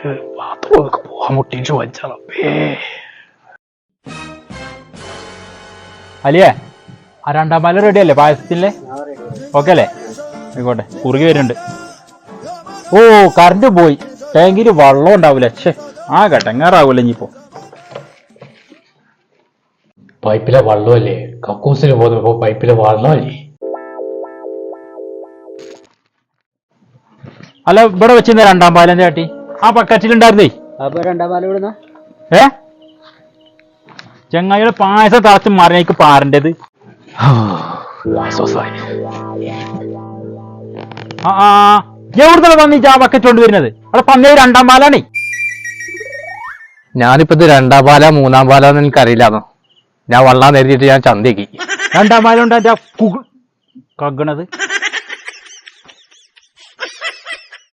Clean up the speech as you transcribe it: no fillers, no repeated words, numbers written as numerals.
പോവാൻ മുട്ടിട്ട് വച്ചാലേ അലിയേ ആ 2ാം പാലം റെഡി അല്ലേ പായസത്തിലെ? ഓക്കെ അല്ലേ? ആയിക്കോട്ടെ. കുറുകി വരുന്നുണ്ട്. ഓ കറണ്ട് പോയി. ടാങ്കില് വെള്ളം ഉണ്ടാവൂല. ആ കെട്ടങ്ങാറാവൂല ഇനിയിപ്പോ. പൈപ്പിലെ വെള്ളമല്ലേ? കക്കൂസിന് പോകുന്നപ്പോ പൈപ്പിലെ വെള്ളമല്ലേ? അല്ല ഇവിടെ വെച്ചിരുന്ന 2ാം പാലം ചാട്ടി ആ ബക്കറ്റിലുണ്ടായിരുന്നേ. അപ്പൊ 2ാം പാലം ഇവിടുന്ന ചെങ്ങായിയുടെ പായസം തളച്ച് മറിഞ്ഞേക്ക് പാറേണ്ടത്. എവിടുന്നാ വന്നിട്ട് ആ ബക്കറ്റ് കൊണ്ടുവരുന്നത്? അവിടെ പന്നേ 2ാം പാലാണേ. ഞാനിപ്പോ ഇത് 2ാം പാലാ 3ാം പാലാന്ന് എനിക്കറിയില്ലാന്നോ. ഞാൻ വള്ളാൻ നേരിട്ട് ഞാൻ ചന്തേക്ക് 2ാം പാലം ഉണ്ട് കഗണത്.